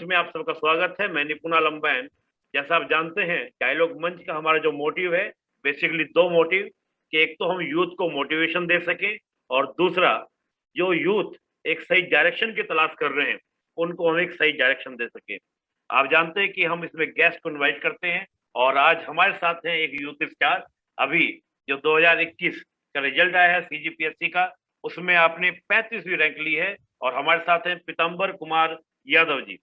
में आप सबका स्वागत है। मैं निपुणा लंबैन। जैसा आप जानते हैं, डायलॉग मंच का हमारा जो मोटिव है, बेसिकली दो मोटिव, कि एक तो हम यूथ को मोटिवेशन दे सकें, और दूसरा, जो यूथ एक सही डायरेक्शन की तलाश कर रहे हैं, उनको हम एक सही डायरेक्शन दे सकें। आप जानते हैं कि हम इसमें गेस्ट को इन्वाइट करते हैं, और आज हमारे साथ हैं एक यूथ स्टार। अभी जो 2021 का रिजल्ट आया है सीजीपीएससी का, उसमें आपने 35वीं रैंक ली है, और हमारे साथ हैं पीताम्बर कुमार यादव जी।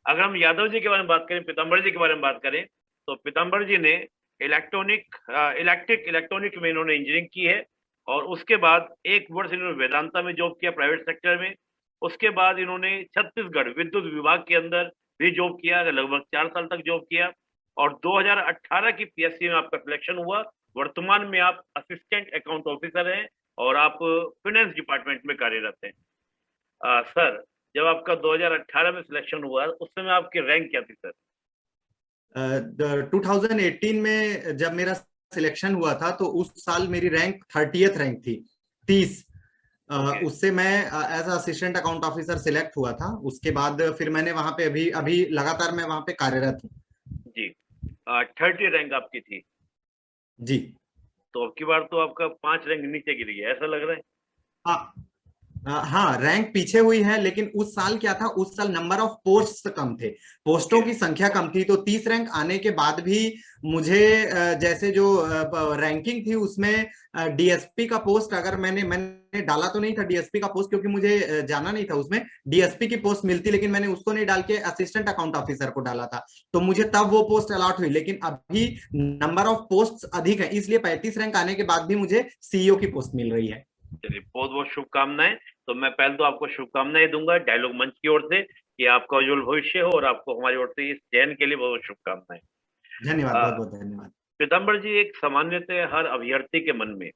अगर हम यादव जी के बारे में बात करें, पीताम्बर जी के बारे में बात करें, तो पीताम्बर जी ने इलेक्ट्रॉनिक में इन्होंने इंजीनियरिंग की है, और उसके बाद 1 वर्ष इन्होंने वेदांता में जॉब किया, प्राइवेट सेक्टर में। उसके बाद इन्होंने छत्तीसगढ़ विद्युत विभाग के अंदर भी जॉब किया, लगभग 4 साल तक जॉब किया, और 2018 की पीएससी में आपका सिलेक्शन हुआ। वर्तमान में आप असिस्टेंट अकाउंट ऑफिसर हैं, और आप फाइनेंस डिपार्टमेंट में कार्यरत हैं। सर, जब आपका 2018 में सिलेक्शन हुआ, उस समय आपकी रैंक क्या थी सर? 2018 में जब मेरा सिलेक्शन हुआ था तो उस साल मेरी रैंक 30th रैंक थी, 30। उससे मैं as assistant account officer select हुआ था। उसके बाद फिर मैंने वहां पे अभी अभी लगातार मैं वहां पे कार्यरत हूँ। जी, 30 रैंक आपकी थी जी। तो अब की बार तो आपका 5 रैंक नीचे गिर गया, ऐसा लग रहा है। हाँ, हाँ, रैंक पीछे हुई है, लेकिन उस साल क्या था, उस साल नंबर ऑफ पोस्ट कम थे, पोस्टों की संख्या कम थी। तो 30 रैंक आने के बाद भी मुझे जैसे जो रैंकिंग थी उसमें डीएसपी का पोस्ट, अगर मैंने डाला तो नहीं था डीएसपी का पोस्ट, क्योंकि मुझे जाना नहीं था उसमें। डीएसपी की पोस्ट मिलती, लेकिन मैंने उसको नहीं डाल के असिस्टेंट अकाउंट ऑफिसर को डाला था, तो मुझे तब वो पोस्ट अलॉट हुई। लेकिन अभी नंबर ऑफ पोस्ट अधिक है, इसलिए 35 रैंक आने के बाद भी मुझे सीईओ की पोस्ट मिल रही है। चलिए, बहुत बहुत शुभकामनाएं। तो मैं पहले तो आपको शुभकामनाएं दूंगा डायलॉग मंच की ओर से, कि आपका उज्जवल भविष्य हो, और आपको हमारी ओर से इस चयन के लिए बहुत बहुत शुभकामनाएं। धन्यवाद, बहुत बहुत धन्यवाद। पीताम्बर जी, एक सामान्यतः हर अभ्यर्थी के मन में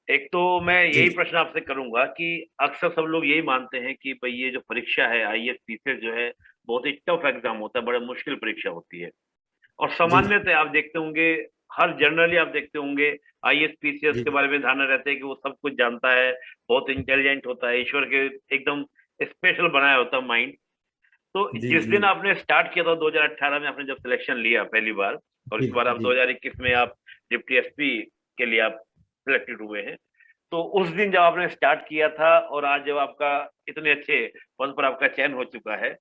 एक तो मैं जी यही प्रश्न आपसे करूंगा कि अक्सर सब लोग यही मानते हैं कि भाई ये जो परीक्षा है आईएएस पीसीएस जो है, बहुत ही टफ एग्जाम होता है, बड़ा मुश्किल परीक्षा होती है। और जी जी सामान्यतः आप देखते होंगे, हर जनरली आप देखते होंगे, आईएएस पीसीएस जी के बारे में धारणा रहता है कि वो सब कुछ जानता है, बहुत इंटेलिजेंट होता है, ईश्वर के एकदम स्पेशल बनाया होता है माइंड। तो जी जिस जी दिन आपने स्टार्ट किया था 2018 में, आपने जब सिलेक्शन लिया पहली बार, और जी इस बार आप जी 2021 में आप डिप्टी एसपी के लिए आप सिलेक्टेड हुए हैं, तो उस दिन जब आपने स्टार्ट किया था और आज जब आपका इतने अच्छे पद पर आपका चयन हो चुका है,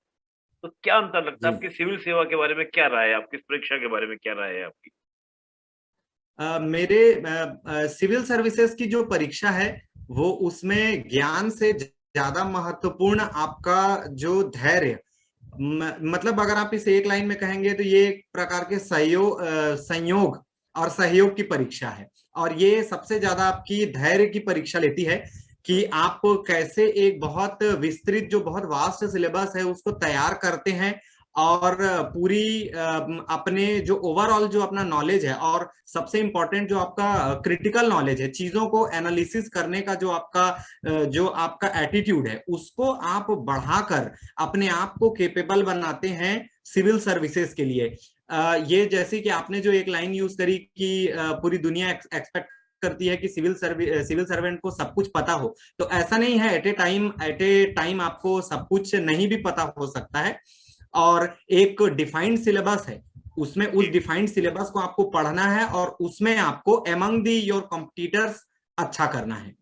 तो क्या अंतर लगता है? जी। आपकी सिविल सेवा के बारे में क्या राय है? आपकी इस परीक्षा के बारे में क्या राय है आपकी? मेरे सिविल सर्विसेज की जो परीक्षा है, वो उसमें ज्ञान से ज्यादा महत्वपूर्ण आपका जो धैर्य, मतलब अगर आप इसे एक लाइन में कहेंगे तो ये एक प्रकार के संयोग और सहयोग की परीक्षा है। और ये सबसे ज्यादा आपकी धैर्य की परीक्षा लेती है, कि आप कैसे एक बहुत विस्तृत, जो बहुत वास्ट सिलेबस है, उसको तैयार करते हैं, और पूरी अपने जो ओवरऑल जो अपना नॉलेज है, और सबसे इंपॉर्टेंट जो आपका क्रिटिकल नॉलेज है, चीजों को एनालिसिस करने का जो आपका एटीट्यूड है, उसको आप बढ़ाकर अपने आप को केपेबल बनाते हैं सिविल सर्विसेज के लिए। ये जैसे कि आपने जो एक लाइन यूज करी कि पूरी दुनिया एक्सपेक्ट करती है कि सिविल सर्वेंट को सब कुछ पता हो, तो ऐसा नहीं है। एट ए टाइम आपको सब कुछ नहीं भी पता हो सकता है, और एक डिफाइंड सिलेबस है, उसमें उस डिफाइंड सिलेबस को आपको पढ़ना है, और उसमें आपको अमंग दी योर कॉम्पिटिटर्स अच्छा करना है।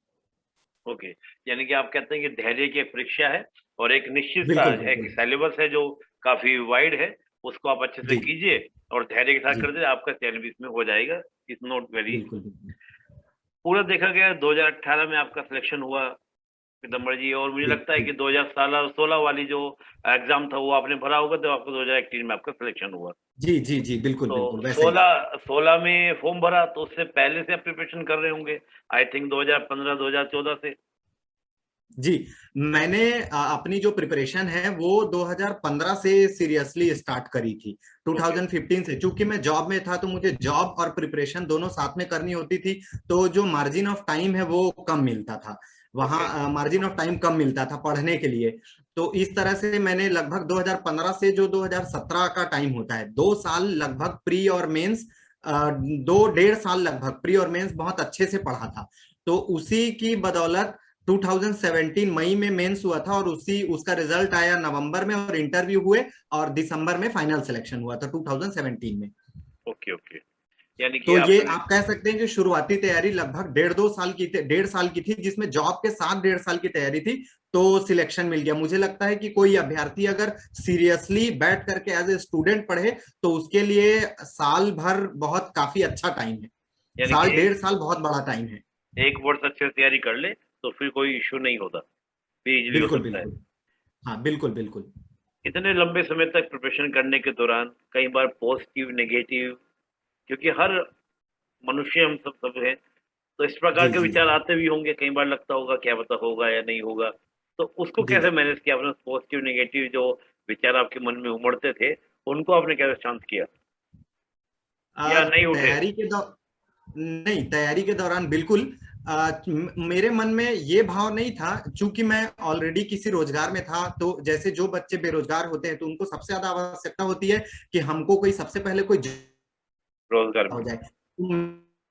ओके, यानी कि आप कहते हैं कि धैर्य की एक परीक्षा है, और एक निश्चित सा बिल्कुल एक बिल्कुल। सिलेबस है जो काफी वाइड है, उसको आप अच्छे से जी कीजिए और धैर्य के साथ जी कर दीजिए, आपका चयन भी इसमें हो जाएगा। इट्स नॉट वेरी बिल्कुल बिल्कुल। पूरा देखा गया 2018 में आपका सिलेक्शन हुआ पीताम्बर जी, और मुझे जी लगता है जी कि 2016 वाली जो एग्जाम था वो आपने भरा होगा, तो आपका 2018 में आपका सिलेक्शन हुआ। जी जी जी बिल्कुल तो बिल्कुल वैसा ही। 16 में फॉर्म भरा, तो उससे पहले से आप प्रिपरेशन कर रहे होंगे, आई थिंक 2015 2014 से। जी, मैंने अपनी जो प्रिपरेशन है वो 2015 से सीरियसली स्टार्ट करी थी। ओके। 2015 से, चूंकि मैं जॉब में था, तो मुझे जॉब और प्रिपरेशन दोनों साथ में करनी होती थी, तो जो मार्जिन ऑफ टाइम है वो कम मिलता था। ओके। वहाँ मार्जिन ऑफ टाइम कम मिलता था पढ़ने के लिए। तो इस तरह से मैंने लगभग 2015 से जो 2017 का टाइम होता है, 2 साल लगभग प्री और मेंस, 2 डेढ़ साल लगभग प्री और मेंस बहुत अच्छे से पढ़ा था। तो उसी की बदौलत 2017 मई में मेंस हुआ था, और उसका रिजल्ट आया नवंबर में, और इंटरव्यू हुए, और दिसंबर में फाइनल सिलेक्शन हुआ था 2017 में। Okay okay. यानी कि तो ये आपने। आप कह सकते हैं कि शुरुआती तैयारी लगभग 1.5 साल की थी, जिसमें जॉब के साथ 1.5 साल की तैयारी थी। तो सिलेक्शन मिल गया। मुझे लगता है कि कोई अभ्यर्थी अगर सीरियसली बैठ करके एज ए स्टूडेंट पढ़े, तो उसके लिए साल भर बहुत काफी अच्छा टाइम है। यानी कि साल 1.5 साल बहुत बड़ा टाइम है। एक वर्ष अच्छे से तैयारी कर ले तो फिर कोई इश्यू नहीं होता, फिर इजीली हो बिल्कुल सकता है। बिल्कुल। हाँ बिल्कुल बिल्कुल। इतने लंबे समय तक प्रिपरेशन करने के दौरान कई बार पॉजिटिव नेगेटिव, क्योंकि हर मनुष्य हम सब हैं, तो इस प्रकार जी के जी विचार आते भी होंगे, कई बार लगता होगा क्या पता होगा या नहीं होगा। तो उसको जी कैसे जी। मैनेज किया आपने? पॉजिटिव नेगेटिव जो विचार आपके मन में उमड़ते थे, उनको आपने कैसे शांत किया या नहीं उठे? तैयारी के दौ नहीं, तैयारी के दौरान बिल्कुल मेरे मन में ये भाव नहीं था, चूंकि मैं ऑलरेडी किसी रोजगार में था। तो जैसे जो बच्चे बेरोजगार होते हैं, तो उनको सबसे ज्यादा आवश्यकता होती है कि हमको कोई सबसे पहले कोई रोजगार हो मिले। जाए।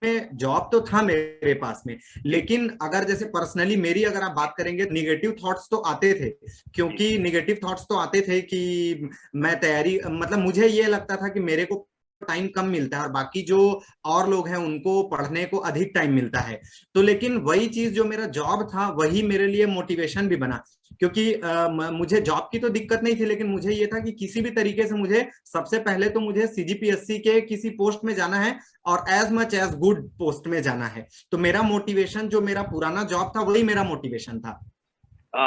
में जॉब तो था मेरे पास में, जी लेकिन अगर जैसे पर्सनली मेरी अगर आप बात करेंगे, निगेटिव थॉट्स तो आते थे। जी क्योंकि निगेटिव थॉट्स तो आते थे कि मैं तैयारी, मतलब मुझे ये लगता था कि मेरे को टाइम कम मिलता है, और बाकी जो और लोग हैं उनको पढ़ने को अधिक टाइम मिलता है। तो लेकिन वही चीज जो मेरा जॉब था, वही मेरे लिए मोटिवेशन भी बना। क्योंकि मुझे जॉब की तो दिक्कत नहीं थी, लेकिन मुझे ये था कि किसी भी तरीके से मुझे सबसे पहले तो मुझे सीजीपीएससी के किसी पोस्ट में जाना है, और as much as good post में जाना है। तो मेरा मोटिवेशन, जो मेरा पुराना जॉब था, वही मेरा मोटिवेशन था।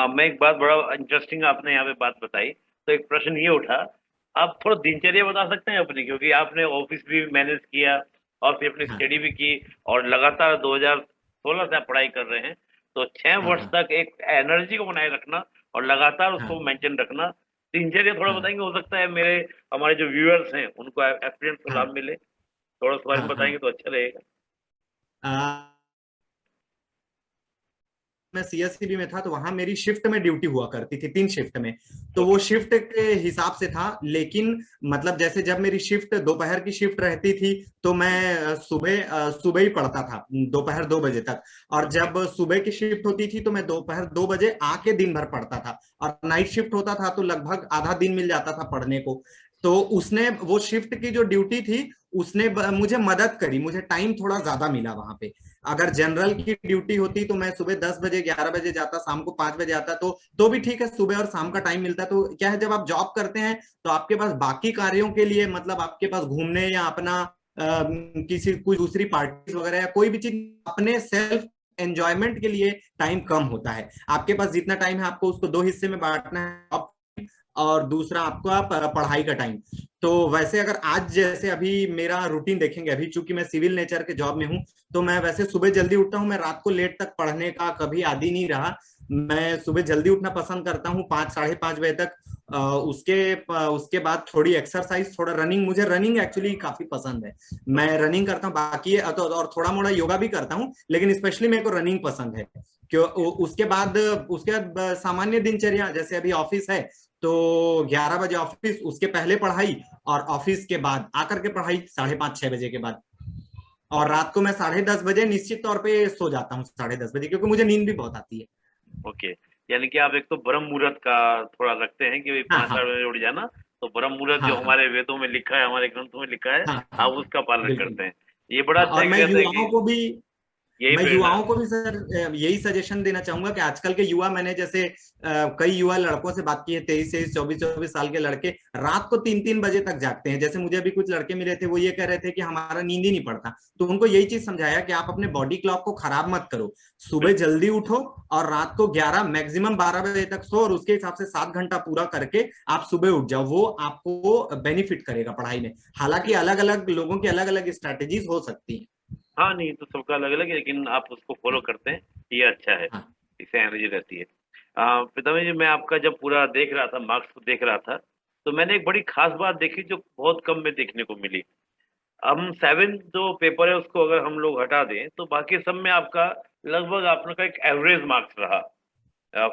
मैं एक बात बड़ा इंटरेस्टिंग आपने यहाँ पे बात बताई, तो एक प्रश्न ये उठा, आप थोड़ा दिनचर्या बता सकते हैं अपनी, क्योंकि आपने ऑफिस भी मैनेज किया और फिर अपनी हाँ स्टडी भी की, और लगातार 2016 से आप पढ़ाई कर रहे हैं, तो 6 वर्ष हाँ तक एक एनर्जी को बनाए रखना और लगातार उसको हाँ मेंटेन रखना, दिनचर्या थोड़ा हाँ बताएंगे? हो सकता है मेरे हमारे जो व्यूअर्स हैं उनको एक्सपीरियंस को हाँ लाभ मिले, थोड़ा उस बारे हाँ में हाँ बताएंगे तो अच्छा रहेगा। हाँ। मैं सीएससीबी में था, तो वहां मेरी शिफ्ट में ड्यूटी हुआ करती थी, 3 शिफ्ट में। तो वो ओके। शिफ्ट के हिसाब से था। लेकिन मतलब जैसे जब मेरी शिफ्ट दोपहर की शिफ्ट रहती थी, तो मैं सुबह ही पढ़ता था, दोपहर 2 बजे तक। और ओके। जब सुबह की शिफ्ट होती थी, तो मैं दोपहर 2 बजे आके दिन भर पढ़ता था। और नाइट शिफ्ट होता था, तो लगभग आधा दिन मिल जाता था पढ़ने को। तो उसने, वो शिफ्ट की जो ड्यूटी थी, उसने मुझे मदद करी, मुझे टाइम थोड़ा ज्यादा मिला वहां पे। अगर जनरल की ड्यूटी होती, तो मैं सुबह 10 बजे 11 बजे जाता, शाम को 5 बजे आता, तो भी ठीक है, सुबह और शाम का टाइम मिलता। तो क्या है, जब आप जॉब करते हैं, तो आपके पास बाकी कार्यों के लिए, मतलब आपके पास घूमने या अपना किसी कोई दूसरी पार्टी वगैरह या कोई भी चीज अपने सेल्फ एंजॉयमेंट के लिए टाइम कम होता है। आपके पास जितना टाइम है, आपको उसको 2 हिस्से में बांटना है, और दूसरा आपका पढ़ाई का टाइम। तो वैसे अगर आज जैसे अभी मेरा रूटीन देखेंगे, अभी चूंकि मैं सिविल नेचर के जॉब में हूँ, तो मैं वैसे सुबह जल्दी उठता हूँ। मैं रात को लेट तक पढ़ने का कभी आदी नहीं रहा। मैं सुबह जल्दी उठना पसंद करता हूँ, 5 साढ़े 5 बजे तक। उसके बाद थोड़ी एक्सरसाइज, थोड़ा रनिंग, मुझे रनिंग एक्चुअली काफी पसंद है। मैं ओके। रनिंग करता हूँ, बाकी और थोड़ा मोड़ा योगा भी करता हूँ, लेकिन स्पेशली मेरे को रनिंग पसंद है। क्यों? उसके बाद सामान्य दिनचर्या, जैसे अभी ऑफिस है, तो 11 बजे ऑफिस, उसके पहले पढ़ाई, और ऑफिस के बाद आकर के पढ़ाई 5:30 6 बजे के बाद। और ओके। रात को मैं 10:30 बजे निश्चित तौर पे सो जाता हूँ, 10:30 बजे, क्योंकि मुझे नींद भी बहुत आती है। ओके। यानी कि आप एक तो ब्रह्म मुहूर्त का थोड़ा रखते हैं कि भाई हाँ 5 8 बजे उठ जाना, तो ब्रह्म मुहूर्त हाँ जो हाँ हमारे वेदों में लिखा है, हमारे ग्रंथों में लिखा है, हाँ हाँ आप हाँ उसका पालन बिल्कुल। करते हैं। ये बड़ा हाँ, अच्छा और है कि मैं कहते हैं युवाओं कि को भी यही मैं प्रेरणा है। युवाओं को भी सर यही सजेशन देना चाहूंगा कि आजकल के युवा, मैंने जैसे कई युवा लड़कों से बात की है, 23 23 24 24 साल के लड़के रात को 3 3 बजे तक जागते हैं। जैसे मुझे अभी कुछ लड़के मिले थे, वो ये कह रहे थे कि हमारा नींद ही नहीं पड़ता। तो उनको यही चीज समझाया कि आप अपने बॉडी क्लॉक को खराब मत करो, सुबह बिल्कुल। जल्दी उठो, और रात को 11 मैक्सिमम 12 बजे तक सो, और उसके हिसाब से 7 घंटा पूरा करके आप सुबह उठ जाओ। वो आपको बेनिफिट करेगा पढ़ाई में। हालांकि बिल्कुल। अलग अलग लोगों की अलग अलग स्ट्रैटेजीज हो सकती है। हाँ, नहीं तो सबका अलग अलग है, लेकिन आप उसको फॉलो हाँ करते हैं, ये अच्छा है। हाँ इससे एनर्जी रहती है। पितामही जी, मैं आपका जब पूरा देख रहा था, मार्क्स को देख रहा था, तो मैंने एक बड़ी खास बात देखी जो बहुत कम में देखने को मिली। हम 7 जो पेपर है उसको अगर हम लोग हटा दें, तो बाकी सब में आपका लगभग आपका एक एवरेज मार्क्स रहा।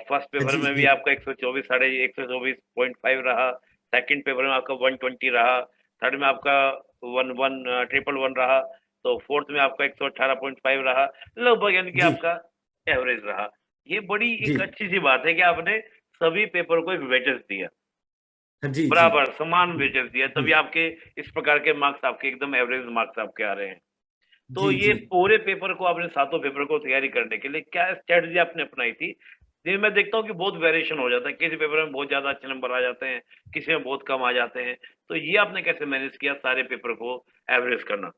फर्स्ट पेपर जी में भी जी आपका 124 साढ़े 124.5 रहा, सेकंड पेपर में आपका 120 रहा, थर्ड में आपका 111 रहा, तो फोर्थ में आपका 118.5 रहा, लगभग यानी कि जी आपका एवरेज रहा। ये बड़ी जी एक अच्छी सी बात है कि आपने सभी पेपर को एक वेटेज दिया, जी जी बराबर समान वेटेज दिया, जी तभी आपके इस प्रकार के मार्क्स आपके एकदम एवरेज मार्क्स आपके आ रहे हैं। तो जी ये जी। पूरे पेपर को आपने सातों पेपर को तैयारी करने के लिए क्या स्ट्रेटजी आपने अपनाई थी? जी, मैं देखता हूँ कि बहुत वेरिएशन हो जाता है, किसी पेपर में बहुत ज्यादा अच्छे नंबर आ जाते हैं, किसी में बहुत कम आ जाते हैं। तो ये आपने कैसे मैनेज किया सारे पेपर को एवरेज करना?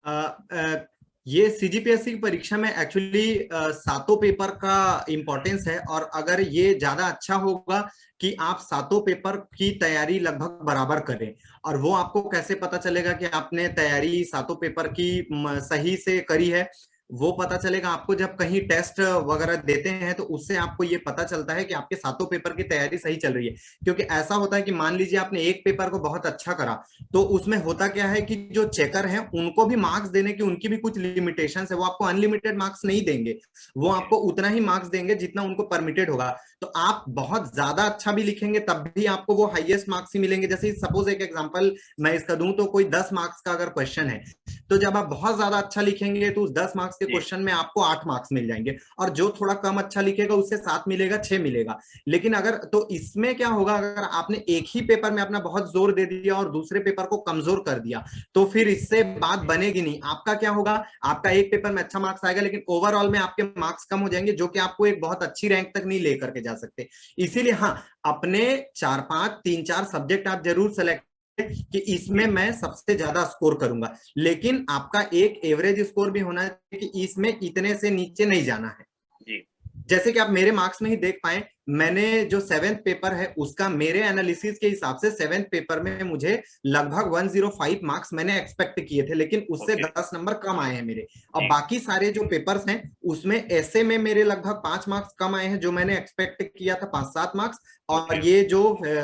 अ, अ, ये सीजीपीएससी की परीक्षा में एक्चुअली सातों पेपर का इम्पोर्टेंस है, और अगर ये ज्यादा अच्छा होगा कि आप सातों पेपर की तैयारी लगभग बराबर करें। और वो आपको कैसे पता चलेगा कि आपने तैयारी सातों पेपर की सही से करी है? वो पता चलेगा आपको जब कहीं टेस्ट वगैरह देते हैं, तो उससे आपको ये पता चलता है कि आपके सातों पेपर की तैयारी सही चल रही है। क्योंकि ऐसा होता है कि मान लीजिए आपने एक पेपर को बहुत अच्छा करा, तो उसमें होता क्या है कि जो चेकर हैं उनको भी मार्क्स देने की उनकी भी कुछ लिमिटेशंस है, वो आपको अनलिमिटेड मार्क्स नहीं देंगे, वो ओके। आपको उतना ही मार्क्स देंगे जितना उनको परमिटेड होगा। तो आप बहुत ज्यादा अच्छा भी लिखेंगे तब भी आपको वो हाईएस्ट मार्क्स ही मिलेंगे। जैसे सपोज एक एग्जांपल मैं इसका दूं, तो कोई 10 मार्क्स का अगर क्वेश्चन है, तो जब आप बहुत ज्यादा अच्छा लिखेंगे तो उस 10 मार्क्स के जी। क्वेश्चन में आपको 8 मार्क्स मिल जाएंगे, और जो थोड़ा कम अच्छा लिखेगा उससे 7 मिलेगा, 6 मिलेगा। लेकिन अगर तो इसमें क्या होगा, अगर आपने एक ही पेपर में अपना बहुत जोर दे दिया और दूसरे पेपर को कमजोर कर दिया, तो फिर जी। इससे बात बनेगी नहीं। आपका क्या होगा, आपका एक पेपर में अच्छा मार्क्स आएगा, लेकिन ओवरऑल में आपके मार्क्स कम हो जाएंगे, जो कि आपको एक बहुत अच्छी रैंक तक नहीं लेकर के जा सकते। इसीलिए हाँ, अपने 4-5 3-4 सब्जेक्ट आप जरूर सेलेक्ट कि इसमें जी। मैं सबसे ज्यादा स्कोर करूंगा, लेकिन आपका एक एवरेज स्कोर भी होना चाहिए कि इसमें इतने से नीचे नहीं जाना है। जी। जैसे कि आप मेरे मार्क्स में ही देख पाए, मैंने जो 7th पेपर है उसका मेरे एनालिसिस के हिसाब से 7th पेपर में मुझे लगभग 105 मार्क्स मैंने एक्सपेक्ट किए थे, लेकिन उससे ओके। 10 नंबर कम आए हैं मेरे। और जी। बाकी सारे जो पेपर्स हैं उसमें ऐसे में मेरे लगभग 5 मार्क्स कम आए हैं, जो मैंने एक्सपेक्ट किया था 5-7 मार्क्स। ओके। और ये जो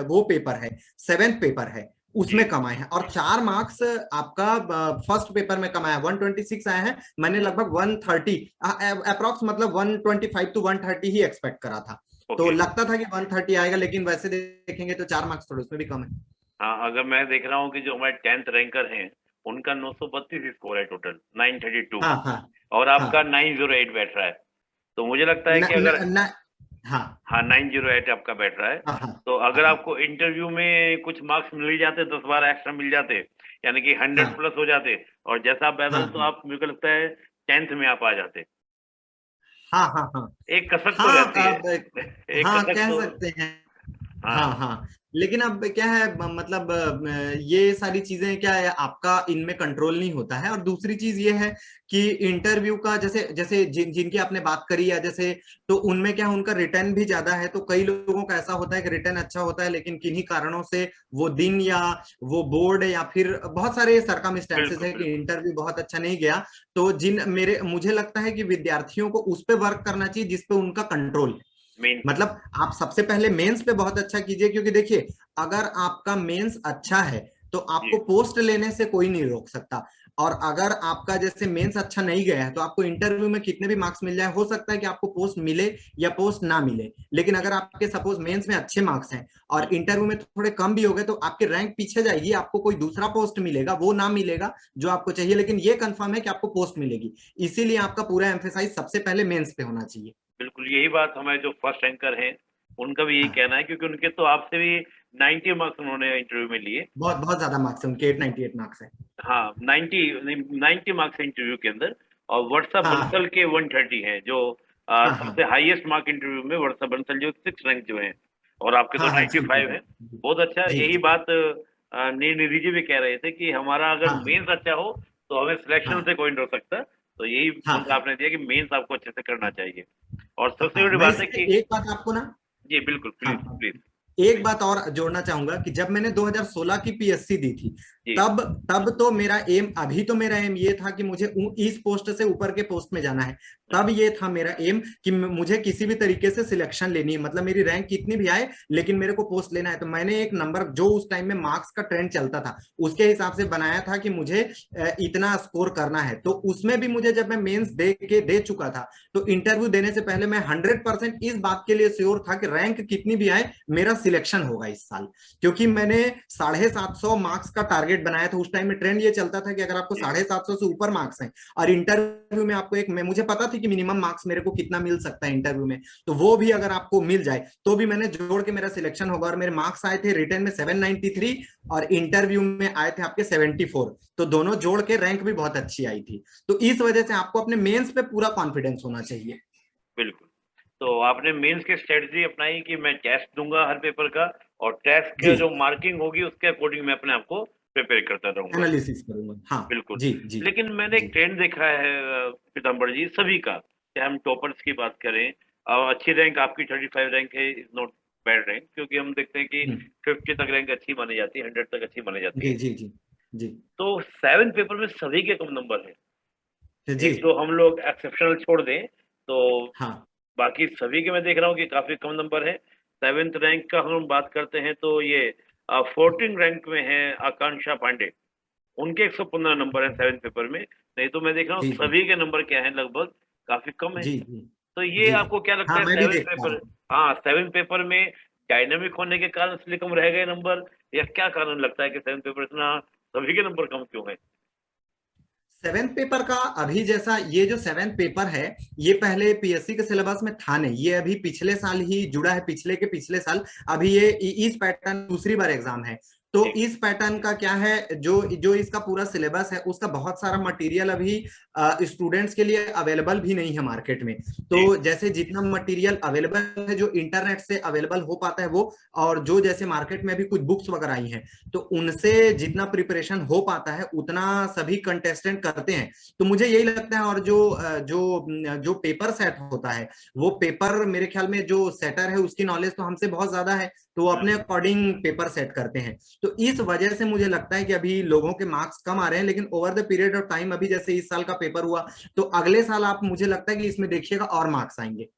वो पेपर है, 7th पेपर है, जी। उसमें कम आए हैं। और 4 मार्क्स आपका फर्स्ट पेपर में कम आया, 126 आए हैं, मैंने लगभग 130 अप्रोक्स, मतलब 125 टू 130 ही एक्सपेक्ट करा था। तो ओके। लगता था कि 130 आएगा, लेकिन वैसे देखेंगे तो 4 मार्क्स थोड़े उसमें भी कम है। हाँ, अगर मैं देख रहा हूँ कि जो हमारे 10th रैंकर हैं, उनका 932 स्कोर है टोटल, 932, हाँ हाँ और हाँ। आपका 908 बैठ रहा है। तो मुझे लगता है न, कि न, अगर न, हाँ हाँ, 908 आपका बैठ रहा है, हाँ हाँ तो अगर हाँ आपको इंटरव्यू में कुछ मार्क्स मिल ही जाते, 10-12 एक्स्ट्रा मिल जाते, यानी कि 100 हाँ प्लस हो जाते, और जैसा आप बैठा हाँ था, तो हाँ आप, मेरे को लगता है 10th में आप आ जाते। हाँ हाँ हाँ एक कसक तो हाँ। रहती है। अब एक हाँ, कसक कह तो। सकते हैं। हाँ हाँ। हाँ। लेकिन अब क्या है, मतलब ये सारी चीजें क्या है, आपका इनमें कंट्रोल नहीं होता है। और दूसरी चीज ये है कि इंटरव्यू का, जैसे जैसे जिनकी आपने बात करी है, जैसे तो उनमें क्या है, उनका रिटर्न भी ज्यादा है। तो कई लोगों का ऐसा होता है कि रिटर्न अच्छा होता है, लेकिन किन्हीं कारणों से वो दिन या वो बोर्ड या फिर बहुत सारे सरकमस्टेंसेस बिल्कुल, है कि बिल्कुल। इंटरव्यू बहुत अच्छा नहीं गया। तो जिन मेरे मुझे लगता है कि विद्यार्थियों को उस पर वर्क करना चाहिए जिस पे उनका कंट्रोल है। मेन पे। मतलब आप सबसे पहले मेंस पे बहुत अच्छा कीजिए, क्योंकि देखिए, अगर आपका मेंस अच्छा है तो जी। आपको पोस्ट लेने से कोई नहीं रोक सकता। और अगर आपका जैसे मेंस अच्छा नहीं गया है, तो आपको इंटरव्यू में कितने भी मार्क्स मिल जाए, हो सकता है कि आपको पोस्ट मिले या पोस्ट ना मिले। लेकिन अगर आपके सपोज मेंस में अच्छे मार्क्स हैं और इंटरव्यू में थोड़े कम भी हो गए, तो आपकी रैंक पीछे जाएगी, आपको कोई दूसरा पोस्ट मिलेगा, वो ना मिलेगा जो आपको चाहिए, लेकिन ये कंफर्म है कि आपको पोस्ट मिलेगी। इसीलिए आपका पूरा एम्फेसाइज सबसे पहले मेंस पे होना चाहिए। बिल्कुल, यही बात हमारे जो फर्स्ट एंकर हैं, उनका भी यही हाँ, कहना है, क्योंकि उनके तो आपसे भी 90 मार्क्स उन्होंने इंटरव्यू में लिए। बहुत बहुत ज्यादा मार्क्स है उनके, 898 मार्क्स है। हाँ, 90 90 मार्क्स है इंटरव्यू के अंदर, और वर्षा हाँ बंसल के 130 हैं, जो हाँ हाँ सबसे हाईएस्ट मार्क इंटरव्यू में वर्षा बंसल जो 6 रैंक जो हैं, और आपके तो हाँ हाँ। जी 95 जी हैं। बहुत अच्छा, जी यही जी। बात निधि जी भी कह रहे थे कि हमारा अगर हाँ मेंस अच्छा हो, तो हमें सिलेक्शन हाँ से कोई नहीं रोक सकता। तो यही पॉइंट हाँ आपने दिया कि मेंस आपको अच्छे से करना चाहिए। और सबसे हाँ। बड़ी मैं बात है इसमें कि एक बात आपको ना, जी, बिल्कुल, प्लीज़, हाँ, प्लीज़, एक प्लीज़। बात और जोड़ना चाहूंगा कि जब मैंने 2016 की पीएससी दी थी, जी। तब तब तो मेरा एम, अभी तो मेरा एम ये था कि मुझे इस पोस्ट से ऊपर के पोस्ट में जाना है। तब ये था मेरा एम कि मुझे किसी भी तरीके से सिलेक्शन लेनी है, मतलब मेरी रैंक कितनी भी आए, लेकिन मेरे को पोस्ट लेना है। तो मैंने एक नंबर, जो उस टाइम में मार्क्स का ट्रेंड चलता था, उसके हिसाब से बनाया था कि मुझे इतना स्कोर करना है। तो उसमें भी मुझे, जब मैं मेंस दे चुका था, तो इंटरव्यू देने से पहले मैं 100% इस बात के लिए श्योर था कि रैंक कितनी भी आए, मेरा सिलेक्शन होगा इस साल, क्योंकि मैंने 750 मार्क्स का टारगेट बनाया था। उस टाइम में ट्रेंड ये चलता था कि अगर आपको 750 से ऊपर मार्क्स हैं और इंटरव्यू में आपको मुझे पता था कि मिनिमम मार्क्स मेरे को कितना मिल सकता है इंटरव्यू में, तो वो भी अगर आपको मिल जाए तो भी मैंने जोड़ के मेरा सिलेक्शन होगा। और मेरे मार्क्स आए थे रिटर्न में 793 और इंटरव्यू में आए थे आपके 74, तो दोनों जोड़ के रैंक भी बहुत अच्छी आई थी। तो इस वजह से आपको अपने मेंस पे पूरा कॉन्फिडेंस होना चाहिए। बिल्कुल। तो आपने मेंस की स्ट्रेटजी अपनाई कि मैं टेस्ट दूंगा हर पेपर का, और टेस्ट का जी, जो मार्किंग होगी उसके अकॉर्डिंग मैं अपने आप को प्रिपेयर करता रहूंगा। एनालिसिस करूंगा। हाँ बिल्कुल। जी जी लेकिन मैंने एक जी ट्रेंड देखा है पीताम्बर जी, सभी का, चाहे हम टॉपर्स की बात करें, अच्छी रैंक आपकी 35 रैंक है, इज नॉट बैड रैंक, क्योंकि हम देखते हैं कि 50 तक रैंक अच्छी मानी जाती है, 100 तक अच्छी मानी जाती जी है। जी जी जी तो 7 पेपर में सभी के कम नंबर है। जी एक तो हम लोग एक्सेप्शनल छोड़ दें, तो हाँ बाकी सभी के मैं देख रहा हूँ कि काफी कम नंबर है। 7th रैंक का हम बात करते हैं तो ये 14 रैंक में है आकांक्षा पांडे, उनके 115 नंबर है 7 पेपर में। नहीं तो मैं देख रहा हूँ जी जी सभी के नंबर क्या है, लगभग काफी कम है। जी जी तो ये जी आपको क्या लगता हाँ, है मैं भी 7 देख पा पेपर, रहा हूँ। हाँ 7 पेपर में डायनेमिक होने के कारण इसलिए कम रह गए नंबर, या क्या कारण लगता है कि 7 पेपर इतना सभी के नंबर कम क्यों है? सेवेंथ पेपर का अभी जैसा ये जो सेवेंथ पेपर है, ये पहले पीएससी के सिलेबस में था नहीं, ये अभी पिछले साल ही जुड़ा है, पिछले के पिछले साल। अभी ये इस पैटर्न दूसरी बार एग्जाम है। तो जी इस पैटर्न का क्या है, जो जो इसका पूरा सिलेबस है उसका बहुत सारा मटेरियल अभी स्टूडेंट्स के लिए अवेलेबल भी नहीं है मार्केट में। तो जी जैसे जितना मटेरियल अवेलेबल है, जो इंटरनेट से अवेलेबल हो पाता है वो, और जो जैसे मार्केट में अभी कुछ बुक्स वगैरह आई हैं, तो उनसे जितना प्रिपरेशन हो पाता है उतना सभी कंटेस्टेंट करते हैं। तो मुझे यही लगता है। और जो पेपर सेट होता है, वो पेपर मेरे ख्याल में जो सेटर है उसकी नॉलेज तो हमसे बहुत ज्यादा है, तो वो अपने अकॉर्डिंग पेपर सेट करते हैं। तो इस वजह से मुझे लगता है कि अभी लोगों के मार्क्स कम आ रहे हैं। लेकिन over the period of time, अभी जैसे इस साल का पेपर हुआ, तो अगले साल आप, मुझे लगता है कि इसमें देखिएगा और मार्क्स आएंगे,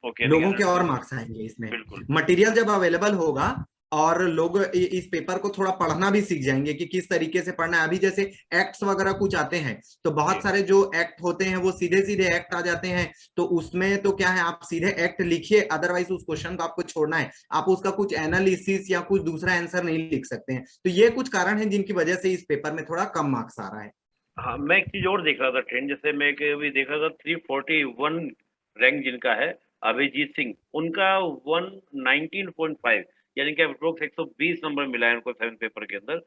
ओके, नहीं लोगों के और understood। मार्क्स आएंगे इसमें। बिल्कुल। मटेरियल जब अवेलेबल होगा और लोग इस पेपर को थोड़ा पढ़ना भी सीख जाएंगे कि किस तरीके से पढ़ना है। अभी जैसे एक्ट्स वगैरह कुछ आते हैं, तो जी बहुत सारे जो एक्ट होते हैं वो सीधे सीधे एक्ट आ जाते हैं। तो उसमें तो क्या है, आप सीधे एक्ट लिखिए, अदरवाइज उस क्वेश्चन को आपको छोड़ना है, आप उसका कुछ एनालिसिस या कुछ दूसरा आंसर नहीं लिख सकते हैं। तो ये कुछ कारण है जिनकी वजह से इस पेपर में थोड़ा कम मार्क्स आ रहा है। हाँ, मैं एक चीज और देख रहा था ट्रेंड, जैसे मैं अभी देख रहा था 341 रैंक जिनका है, अभिजीत सिंह, उनका 119.5, यानी कि अप्रोक्स 120 नंबर मिला है उनको 7 पेपर के अंदर,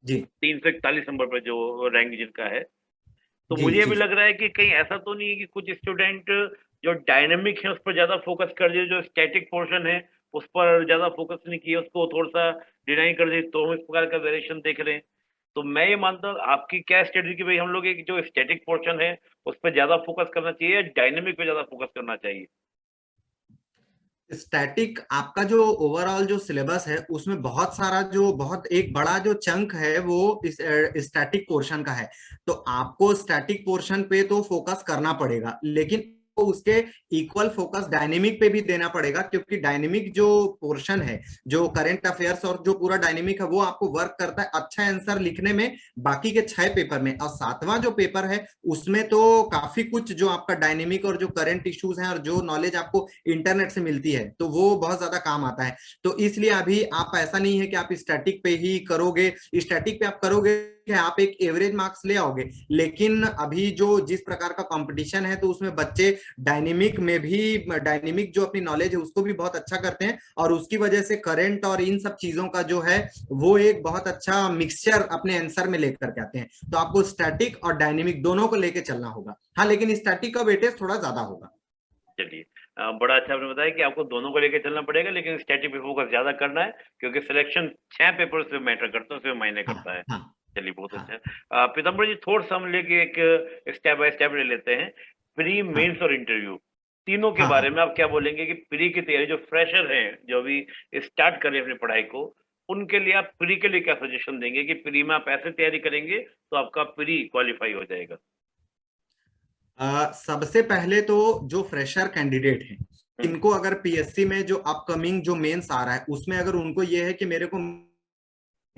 जी 341 नंबर पर जो रैंक जिनका है। तो जी मुझे जी भी लग रहा है कि कहीं ऐसा तो नहीं है कि कुछ स्टूडेंट जो डायनेमिक है उस पर ज्यादा फोकस कर दिए, जो स्टैटिक पोर्शन है उस पर ज्यादा फोकस नहीं किया, उसको थोड़ा सा डिनाई कर दिए, तो हम इस प्रकार का वेरिएशन देख रहे हैं। तो मैं ये मानता हूँ, आपकी क्या स्ट्रेटजी कि भाई हम लोग एक जो स्टैटिक पोर्शन है उस पर ज्यादा फोकस करना चाहिए या डायनेमिक पे ज्यादा फोकस करना चाहिए? स्टैटिक आपका जो ओवरऑल जो सिलेबस है उसमें बहुत सारा, जो बहुत एक बड़ा जो चंक है वो इस स्टैटिक पोर्शन का है। तो आपको स्टैटिक पोर्शन पे तो फोकस करना पड़ेगा, लेकिन उसके इक्वल फोकस डायनेमिक पे भी देना पड़ेगा, क्योंकि डायनेमिक जो पोर्शन है, जो करंट अफेयर्स और जो पूरा डायनेमिक है, वो आपको वर्क करता है अच्छा आंसर लिखने में बाकी के 6 पेपर में। और 7वां जो पेपर है उसमें तो काफी कुछ जो आपका डायनेमिक और जो करंट इश्यूज हैं और जो नॉलेज आपको इंटरनेट से मिलती है, तो वो बहुत ज्यादा काम आता है। तो इसलिए अभी आप, ऐसा नहीं है कि आप स्टैटिक पे ही करोगे, स्टैटिक पे आप करोगे कि आप एक एवरेज मार्क्स ले आओगे। लेकिन अभी जो जिस प्रकार का कंपटीशन है, तो उसमें बच्चे डायनेमिक में भी, डायनेमिक जो अपनी नॉलेज है उसको भी बहुत अच्छा करते हैं, और उसकी वजह से करंट और इन सब चीजों का जो है वो एक बहुत अच्छा मिक्सचर अपने आंसर में लेकर के आते हैं। तो आपको स्टैटिक और डायनेमिक दोनों को लेकर चलना होगा। हाँ, लेकिन स्टैटिक का वेटेज थोड़ा ज्यादा होगा। चलिए, बड़ा अच्छा आपने बताया कि आपको दोनों को लेकर चलना पड़ेगा, लेकिन स्टैटिक पे फोकस ज्यादा करना है, क्योंकि सिलेक्शन 6 पेपर से मैटर करता है, उसमें मायने हाँ करता है। हाँ चलिए, बहुत हाँ अच्छा है। पीताम्बर जी, थोड़ा सा हम लेके एक स्टेप बाय स्टेप ले लेते हैं। प्री, हाँ मेंस और इंटरव्यू, तीनों के हाँ बारे हाँ में आप क्या बोलेंगे कि प्री की तैयारी, जो फ्रेशर हैं जो अभी स्टार्ट कर रहे हैं अपनी पढ़ाई को, उनके लिए आप प्री के लिए क्या सजेशन देंगे कि प्री में आप ऐसे तैयारी करेंगे तो आपका प्री क्वालिफाई हो जाएगा? सबसे पहले तो जो फ्रेशर कैंडिडेट हैं, हम्म। इनको अगर पीएससी में जो अपकमिंग जो मेंस आ रहा है उसमें अगर उनको ये है कि मेरे को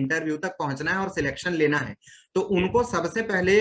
इंटरव्यू तक पहुंचना है और सिलेक्शन लेना है, तो उनको सबसे पहले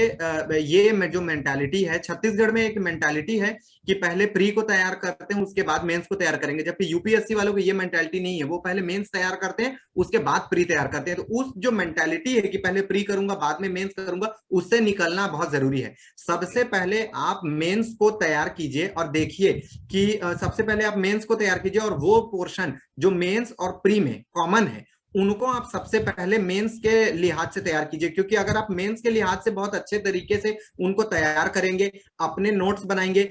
ये जो मेंटालिटी है, छत्तीसगढ़ में एक मेंटालिटी है कि पहले प्री को तैयार करते हैं उसके बाद मेंस को तैयार करेंगे, जबकि यूपीएससी वालों को ये मेंटालिटी नहीं है, वो पहले मेंस तैयार करते हैं उसके बाद प्री तैयार करते हैं। तो उस जो मेंटालिटी है कि पहले प्री करूंगा बाद में मेंस करूंगा, उससे निकलना बहुत जरूरी है। सबसे पहले आप मेंस को तैयार कीजिए और देखिए कि सबसे पहले आप मेंस को तैयार कीजिए, और वो पोर्शन जो मेंस और प्री में कॉमन है उनको आप सबसे पहले मेंस के लिहाज से तैयार कीजिए, क्योंकि अगर आप मेंस के लिहाज से बहुत अच्छे तरीके से उनको तैयार करेंगे, अपने नोट्स बनाएंगे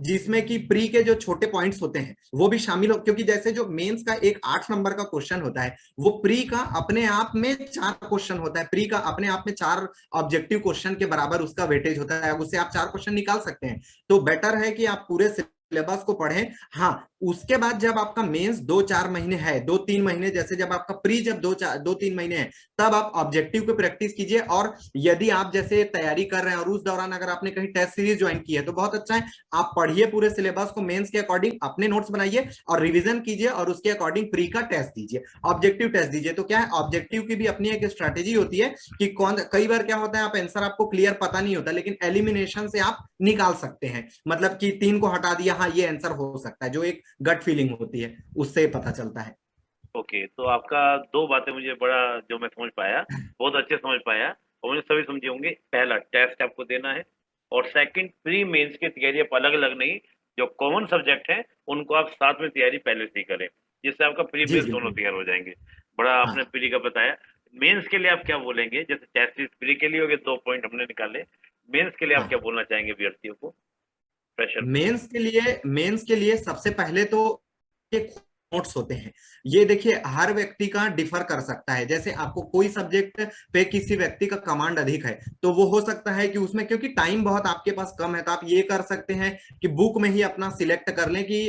जिसमें कि प्री के जो छोटे पॉइंट्स होते हैं वो भी शामिल हो, क्योंकि जैसे जो मेंस का एक 8 नंबर का क्वेश्चन होता है, वो प्री का अपने आप में 4 क्वेश्चन होता है, प्री का अपने आप में 4 ऑब्जेक्टिव क्वेश्चन के बराबर उसका वेटेज होता है, उससे आप 4 क्वेश्चन निकाल सकते हैं। तो बेटर है कि आप पूरे सिलेबस को पढ़ें। हाँ, उसके बाद जब आपका मेंस 2-4 महीने है, 2-3 महीने, जैसे जब आपका प्री जब 2-3 महीने है, तब आप ऑब्जेक्टिव पे प्रैक्टिस कीजिए। और यदि आप जैसे तैयारी कर रहे हैं और उस दौरान अगर आपने कहीं टेस्ट सीरीज ज्वाइन की है तो बहुत अच्छा है, आप पढ़िए पूरे सिलेबस को, मेंस के अकॉर्डिंग अपने नोट्स बनाइए और रिवीजन कीजिए और उसके अकॉर्डिंग प्री का टेस्ट दीजिए, ऑब्जेक्टिव टेस्ट दीजिए। तो क्या है, ऑब्जेक्टिव की भी अपनी एक स्ट्रैटेजी होती है कि कई बार क्या होता है, आप आंसर आपको क्लियर पता नहीं होता, लेकिन एलिमिनेशन से आप निकाल सकते हैं, मतलब कि 3 को हटा दिया, हाँ ये आंसर हो सकता है, जो एक गट फीलिंग होती है उससे पता चलता है। ओके, तो आपका 2 बातें मुझे बड़ा जो मैं समझ पाया, बहुत अच्छे समझ पाया और मुझे सभी समझे होंगे। पहला, टेस्ट आपको देना है और सेकंड, प्री मेंस की तैयारी आप अलग-अलग नहीं, जो कॉमन सब्जेक्ट हैं, उनको आप साथ में तैयारी पहले से ही करें, जिससे आपका प्री जी मेंस दोनों बिल्कुल। तैयार हो जाएँगे। बड़ा आपने हाँ प्री का बताया। मेंस के लिए आप क्या बोलेंगे? जैसे टेस्ट सीरीज़ प्री के लिए हो गए, 2 पॉइंट हमने निकाले। मेंस के लिए आप क्या हाँ, बोलना चाहेंगे अभ्यर्थियों को, फ्रेशर को? मेंस के लिए सबसे पहले तो नोट्स होते हैं, ये देखिए हर व्यक्ति का डिफर कर सकता है। जैसे आपको कोई सब्जेक्ट पे किसी व्यक्ति का कमांड अधिक है, तो वो हो सकता है कि उसमें, क्योंकि टाइम बहुत आपके पास कम है, तो आप ये कर सकते हैं कि बुक में ही अपना सिलेक्ट कर लें कि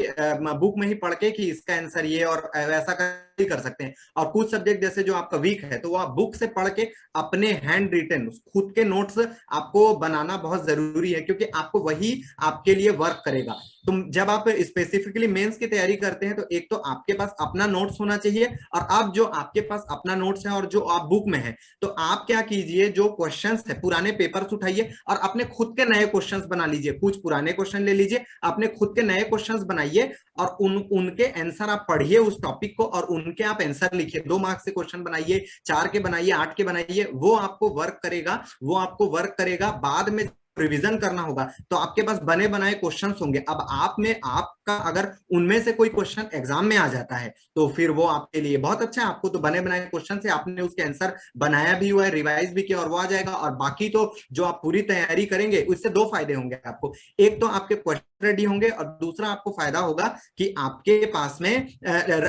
बुक में ही पढ़ के कि इसका आंसर ये, और वैसा कर सकते हैं। और कुछ सब्जेक्ट जैसे जो आपका वीक है, तो वो आप बुक से पढ़ के अपने हैंड रिटन खुद के नोट्स आपको बनाना बहुत जरूरी है, क्योंकि आपको वही आपके लिए वर्क करेगा। तुम जब आप स्पेसिफिकली मेंस की तैयारी करते हैं, तो एक तो आपके पास अपना नोट्स होना चाहिए, और अब जो आपके पास अपना नोट्स है और जो आप बुक में है, तो आप क्या कीजिए, जो क्वेश्चंस है पुराने पेपर्स उठाइए और अपने खुद के नए क्वेश्चंस बना लीजिए, कुछ पुराने क्वेश्चन ले लीजिए, अपने खुद के नए क्वेश्चंस बनाइए और उनके आंसर आप पढ़िए उस टॉपिक को, और उनके आप आंसर लिखिए। 2 मार्क्स से क्वेश्चन बनाइए, 4 के बनाइए, 8 के बनाइए, वो आपको वर्क करेगा, वो आपको वर्क करेगा। बाद में रिवीजन करना होगा तो आपके पास बने बनाए क्वेश्चंस होंगे। अब आप में आपका अगर उनमें से कोई क्वेश्चन एग्जाम में आ जाता है, तो फिर वो आपके लिए बहुत अच्छा है, आपको तो बने बनाए क्वेश्चन से आपने उसके आंसर बनाया भी हुआ है, रिवाइज भी किया, और वो आ जाएगा। और बाकी तो जो आप पूरी तैयारी करेंगे उससे 2 फायदे होंगे आपको, एक तो आपके क्वेश्चन रेडी होंगे, और दूसरा आपको फायदा होगा कि आपके पास में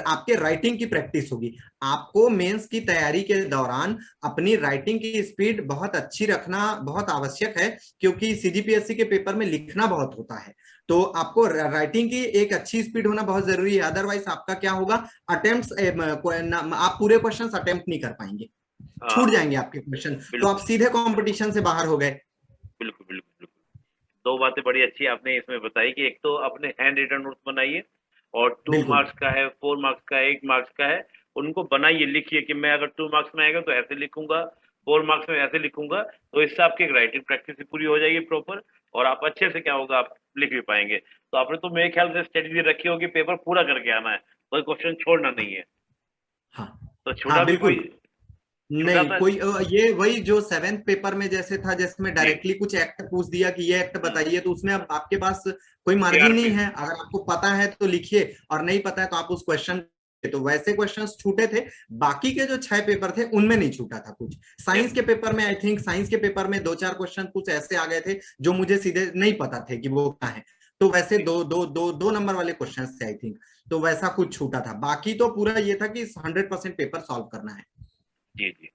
आपके राइटिंग की प्रैक्टिस होगी। आपको मेंस की तैयारी के दौरान अपनी राइटिंग की स्पीड बहुत अच्छी रखना बहुत आवश्यक है, क्योंकि सीजीपीएससी के पेपर में लिखना बहुत होता है, तो आपको राइटिंग की एक अच्छी स्पीड होना बहुत जरूरी है। अदरवाइज आपका क्या होगा, अटेम्प्ट्स आप पूरे क्वेश्चंस अटेम्प्ट नहीं कर पाएंगे, छूट हाँ, जाएंगे आपके क्वेश्चन, तो आप बिल्कुल, सीधे कंपटीशन से बाहर हो गए। बिल्कुल, बिल्कुल, बिल्कुल। 2 बातें बड़ी अच्छी आपने इसमें बताई कि एक तो अपने हैंड रिटन नोट्स बनाइए और 2 बिल्कुल। मार्क्स का है, 4 मार्क्स का है, 1 मार्क्स का है, उनको बनाइए, लिखिए कि मैं अगर 2 मार्क्स में आएगा तो ऐसे लिखूंगा, 4 मार्क्स में ऐसे लिखूंगा, तो इससे आपकी एक राइटिंग प्रैक्टिस भी पूरी हो जाएगी प्रॉपर, और आप अच्छे से क्या होगा, आप लिख भी पाएंगे। तो आपने तो मेरे ख्याल से स्ट्रेटेजी रखी होगी, पेपर पूरा करके आना है, कोई क्वेश्चन छोड़ना नहीं है। हाँ तो हाँ छूटा भी कोई, बिल्कुल। छूटा नहीं था? कोई ये वही जो 7th पेपर में जैसे था, जिसमें जी, डायरेक्टली कुछ एक्ट पूछ दिया कि ये एक्ट हम्म, बताइए, तो उसमें अब आपके पास कोई मार्जिन नहीं सीआरपी, है, अगर आपको पता है तो लिखिए और नहीं पता है तो आप उस क्वेश्चन, तो वैसे क्वेश्चंस छूटे थे। बाकी के जो 6 पेपर थे उनमें नहीं छूटा था कुछ। साइंस के पेपर में आई थिंक, साइंस के पेपर में 2-4 क्वेश्चन कुछ ऐसे आ गए थे जो मुझे सीधे नहीं पता थे कि वो क्या है, तो वैसे दो नंबर वाले क्वेश्चन थे आई थिंक, तो वैसा कुछ छूटा था। बाकी तो पूरा ये था कि 100% पेपर सॉल्व करना है। जी, जी।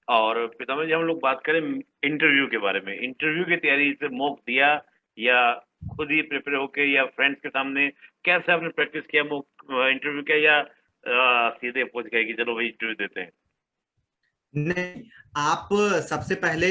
और पितामह जी, हम लोग बात करें इंटरव्यू के बारे में, इंटरव्यू की तैयारी से मॉक दिया या खुद ही प्रिपेयर होके या फ्रेंड्स के सामने, कैसे आपने प्रैक्टिस किया, मॉक इंटरव्यू किया या सीधे पहुंच गए कि चलो भाई इंटरव्यू देते हैं? नहीं, आप सबसे पहले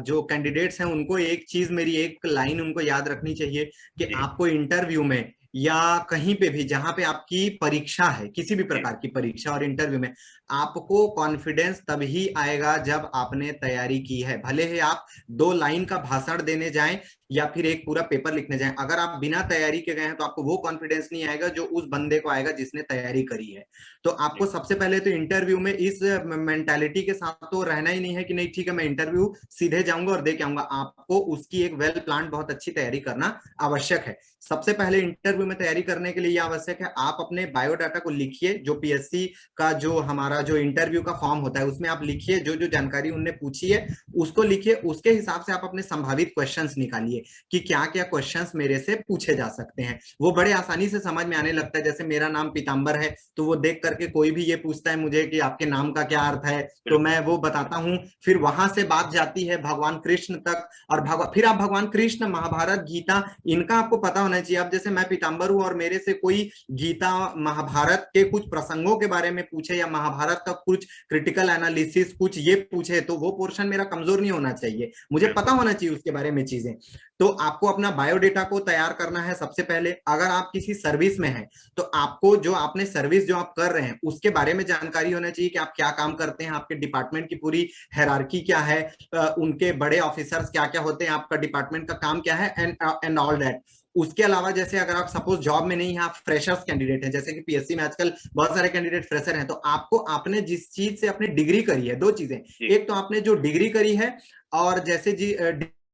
जो कैंडिडेट्स हैं उनको एक चीज, मेरी एक लाइन उनको याद रखनी चाहिए कि जी, आपको इंटरव्यू में या कहीं पे भी जहां पे आपकी परीक्षा है, किसी भी जी, प्रकार की परीक्षा और इंटरव्यू में, आपको कॉन्फिडेंस तभी आएगा जब आपने तैयारी की है। भले ही आप 2 लाइन का भाषण देने जाएं या फिर एक पूरा पेपर लिखने जाएं, अगर आप बिना तैयारी के गए हैं तो आपको वो कॉन्फिडेंस नहीं आएगा जो उस बंदे को आएगा जिसने तैयारी करी है। तो जी, आपको सबसे पहले तो इंटरव्यू में इस मेंटालिटी के साथ तो रहना ही नहीं है कि नहीं ठीक है मैं इंटरव्यू सीधे जाऊंगा और दे के आऊंगा। आपको उसकी एक वेल प्लान बहुत अच्छी तैयारी करना आवश्यक है। सबसे पहले इंटरव्यू में तैयारी करने के लिए यह आवश्यक है, आप अपने बायोडाटा को लिखिए, जो पीएससी का जो हमारा जो इंटरव्यू का फॉर्म होता है उसमें आप लिखिए जो जो जानकारी उनने पूछी है उसको लिखिए। उसके हिसाब से आप अपने संभावित क्वेश्चंस निकालिए कि क्या क्या क्वेश्चंस मेरे से पूछे जा सकते हैं। वो बड़े आसानी से समझ में आने लगता है। जैसे मेरा नाम पीताम्बर है तो वो देख करके कोई भी ये पूछता है मुझे कि आपके नाम का क्या अर्थ है, तो बिल्कुल, मैं वो बताता हूँ। फिर वहां से बात जाती है भगवान कृष्ण तक, और फिर आप भगवान कृष्ण, महाभारत, गीता, इनका आपको पता होना चाहिए। अब जैसे मैं पीताम्बर हूं और मेरे से कोई गीता महाभारत के कुछ प्रसंगों के बारे में पूछे या महाभारत का कुछ क्रिटिकल एनालिसिस कुछ ये पूछे, तो वो पोर्शन मेरा कमजोर नहीं होना चाहिए, मुझे पता बिल्कुल, होना चाहिए उसके बारे में चीजें। तो आपको अपना बायोडेटा को तैयार करना है सबसे पहले। अगर आप किसी सर्विस में हैं तो आपको जो आपने सर्विस जो आप कर रहे हैं उसके बारे में जानकारी होना चाहिए कि आप क्या काम करते हैं, आपके डिपार्टमेंट की पूरी हायरार्की क्या है, उनके बड़े ऑफिसर्स क्या क्या होते हैं, आपका डिपार्टमेंट का काम क्या है, एंड ऑल दैट। उसके अलावा जैसे अगर आप सपोज जॉब में नहीं है, आप फ्रेशर्स कैंडिडेट हैं, जैसे कि पीएससी में आजकल बहुत सारे कैंडिडेट फ्रेशर हैं, तो आपको आपने जिस चीज से अपनी डिग्री करी है, 2 चीजें, जी, एक तो आपने जो डिग्री करी है और जैसे जी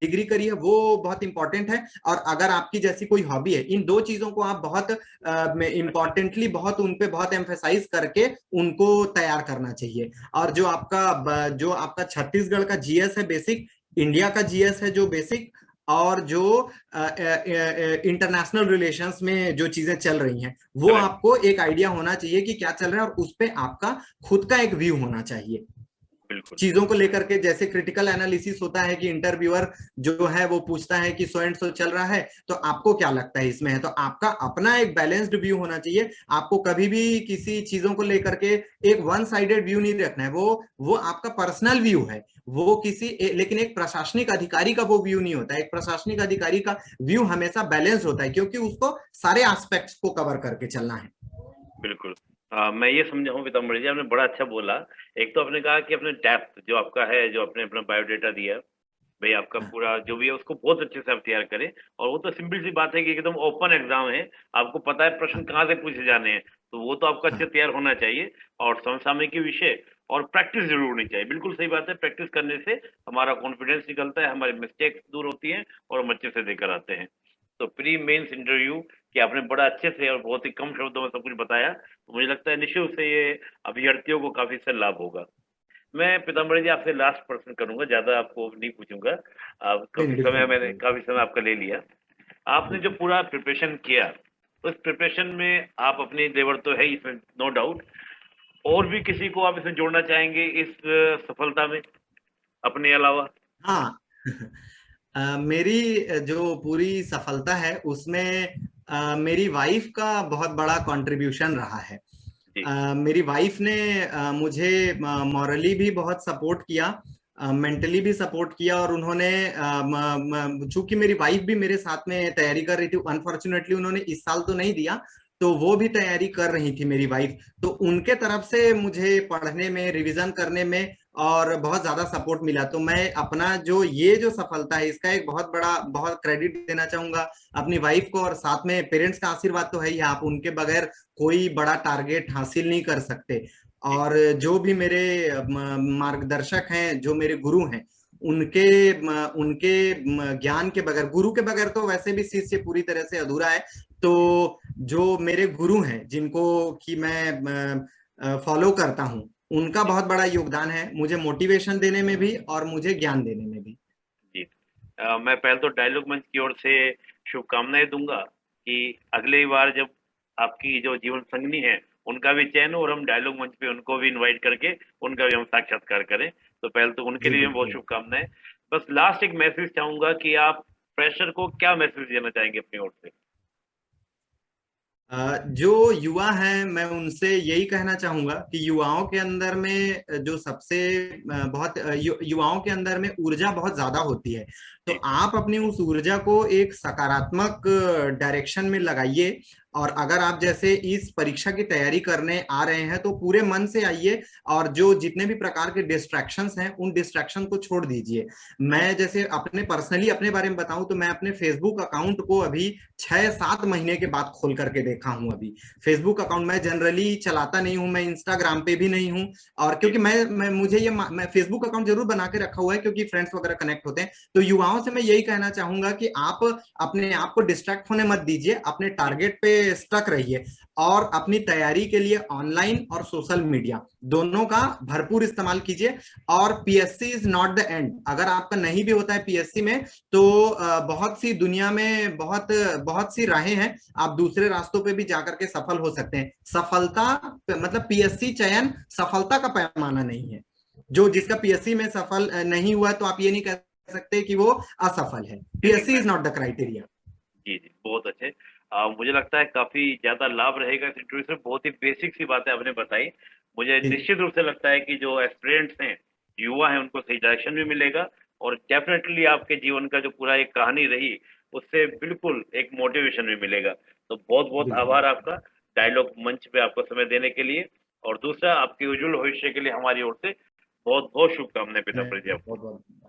डिग्री करी है वो बहुत इंपॉर्टेंट है, और अगर आपकी जैसी कोई हॉबी है, इन 2 चीजों को आप बहुत अच्छा, इंपॉर्टेंटली बहुत उन पे बहुत एम्फेसाइज करके उनको तैयार करना चाहिए। और जो आपका छत्तीसगढ़ का जीएस है बेसिक, इंडिया का जीएस है जो बेसिक, और जो इंटरनेशनल रिलेशंस में जो चीजें चल रही हैं वो करेक्ट, आपको एक आइडिया होना चाहिए कि क्या चल रहा है, और उस पर आपका खुद का एक व्यू होना चाहिए बिल्कुल, चीजों को लेकर के। जैसे क्रिटिकल एनालिसिस होता है कि इंटरव्यूअर जो है वो पूछता है कि सो एंड सो चल रहा है, तो आपको क्या लगता है इसमें है, तो आपका अपना एक बैलेंस्ड व्यू होना चाहिए। आपको कभी भी किसी चीजों को लेकर के एक वन साइडेड व्यू नहीं रखना है। वो आपका पर्सनल व्यू है, वो लेकिन एक प्रशासनिक अधिकारी का वो व्यू नहीं होता। एक प्रशासनिक अधिकारी का व्यू हमेशा बैलेंस्ड होता है क्योंकि उसको सारे एस्पेक्ट्स को कवर करके चलना है। बिल्कुल। मैं ये समझा हूँ पीताम्बर जी, आपने बड़ा अच्छा बोला। एक तो आपने कहा कि अपने डेप्थ जो आपका है, जो आपने अपना बायोडाटा दिया, भई आपका हाँ, पूरा जो भी है उसको बहुत अच्छे से आप तैयार करें। और वो तो सिंपल सी बात है कि एकदम ओपन एग्ज़ाम है, आपको पता है प्रश्न हाँ, कहाँ से पूछे जाने हैं, तो वो तो आपका अच्छे हाँ, तैयार होना चाहिए। और समसामयिक के विषय और प्रैक्टिस ज़रूर होनी चाहिए। बिल्कुल सही बात है, प्रैक्टिस करने से हमारा कॉन्फिडेंस निकलता है, हमारी मिस्टेक्स दूर होती हैं और हम अच्छे से देकर आते हैं। तो प्री मेंस इंटरव्यू कि आपने बड़ा अच्छे से और बहुत ही कम शब्दों में सब कुछ बताया, तो मुझे लगता है निश्चित रूप से ये अभ्यर्थियों को काफ़ी इससे लाभ होगा। मैं पीताम्बर जी आपसे लास्ट प्रश्न करूँगा, ज़्यादा आपको नहीं पूछूँगा। नहीं नहीं, बिल्कुल नहीं। काफ़ी समय आपका ले लिया। आपने जो बिल्कुल। पूरा प्रिपरेशन किया, उस प्रिपरेशन में आप अपनी लेबर तो है ही इसमें नो डाउट, और भी किसी को आप इसमें जोड़ना चाहेंगे इस सफलता में, अपने अलावा? हाँ। मेरी जो पूरी सफलता है उसमें मेरी वाइफ का बहुत बड़ा कंट्रीब्यूशन रहा है। जी, मेरी वाइफ ने मुझे मॉरली भी बहुत सपोर्ट किया, मेंटली भी सपोर्ट किया, और उन्होंने चूंकि मेरी वाइफ भी मेरे साथ में तैयारी कर रही थी, अनफॉर्चुनेटली उन्होंने इस साल तो नहीं दिया, तो वो भी तैयारी कर रही थी मेरी वाइफ, तो उनके तरफ से मुझे पढ़ने में, रिवीजन करने में और बहुत ज्यादा सपोर्ट मिला। तो मैं अपना ये जो सफलता है इसका एक बहुत बड़ा बहुत क्रेडिट देना चाहूंगा अपनी वाइफ को, और साथ में पेरेंट्स का आशीर्वाद तो है ही, आप उनके बगैर कोई बड़ा टारगेट हासिल नहीं कर सकते। जी, और जो भी मेरे मार्गदर्शक हैं, जो मेरे गुरु हैं, उनके उनके ज्ञान के बगैर, गुरु के बगैर तो वैसे भी शिष्य पूरी तरह से अधूरा है। तो जो मेरे गुरु हैं जिनको कि मैं फॉलो करता हूँ, उनका जी, बहुत बड़ा योगदान है मुझे मोटिवेशन देने में भी और मुझे ज्ञान देने में भी। जी। मैं पहले तो डायलॉग मंच की ओर से शुभकामनाएँ दूँगा कि अगली बार जब आपकी जो जीवन संगिनी है, उनका भी चयन हो और हम डायलॉग मंच पे उनको भी इनवाइट करके उनका भी हम साक्षात्कार करें। तो पहले तो उनके जी लिए बहुत बिल्कुल। शुभकामनाएँ। बस लास्ट एक मैसेज चाहूँगा कि आप फ्रेशर को क्या मैसेज देना चाहेंगे अपनी ओर से? जो युवा हैं, मैं उनसे यही कहना चाहूंगा कि युवाओं के अंदर में जो सबसे युवाओं के अंदर में ऊर्जा बहुत ज्यादा होती है। तो जी आप अपनी उस ऊर्जा को एक सकारात्मक डायरेक्शन में लगाइए। और अगर आप जैसे इस परीक्षा की तैयारी करने आ रहे हैं तो पूरे मन से आइए, और जो जितने भी प्रकार के डिस्ट्रैक्शंस हैं उन डिस्ट्रैक्शन को छोड़ दीजिए। मैं जैसे अपने पर्सनली अपने बारे में बताऊं तो मैं अपने फेसबुक अकाउंट को अभी 6-7 महीने के बाद खोल करके देखा हूं। अभी फेसबुक अकाउंट मैं जनरली चलाता नहीं हूं, मैं इंस्टाग्राम पे भी नहीं हूं। और जी क्योंकि मैं फेसबुक अकाउंट जरूर बना के रखा हुआ है क्योंकि फ्रेंड्स वगैरह कनेक्ट होते हैं। तो युवाओं से मैं यही कहना चाहूंगा कि आप अपने आप को डिस्ट्रैक्ट होने मत दीजिए, अपने जी टारगेट पे स्टक रहिए। और अपनी तैयारी के लिए ऑनलाइन और सोशल मीडिया दोनों का भरपूर इस्तेमाल कीजिए। और PSC is not the end. अगर आपका नहीं भी होता है पीएससी में तो बहुत सी दुनिया में बहुत बहुत सी राहें हैं, आप दूसरे रास्तों पे भी जाकर के सफल हो सकते हैं। सफलता मतलब पीएससी चयन सफलता का पैमाना नहीं है। जो जी जिसका पीएससी में सफल नहीं हुआ तो आप ये नहीं कह सकते कि वो असफल है। जी नहीं पीएससी मैं इज नॉट द क्राइटेरिया। जी जी बहुत अच्छे। मुझे लगता है काफी ज्यादा लाभ रहेगा इस इंटरव्यू से। बहुत ही बेसिक सी बातें आपने बताई। मुझे जी निश्चित रूप से लगता है कि जो एस्पिरेंट्स हैं, युवा हैं, उनको सही डायरेक्शन भी मिलेगा। और डेफिनेटली आपके जीवन का जो पूरा एक कहानी रही, उससे बिल्कुल एक मोटिवेशन भी मिलेगा। तो बहुत बहुत बिल्कुल। आभार आपका डायलॉग मंच पे आपको समय देने के लिए। और दूसरा, आपके उज्जवल भविष्य के लिए हमारी ओर से बहुत बहुत शुभकामनाएं पिता मैं प्रति आपको। बहुत बहुत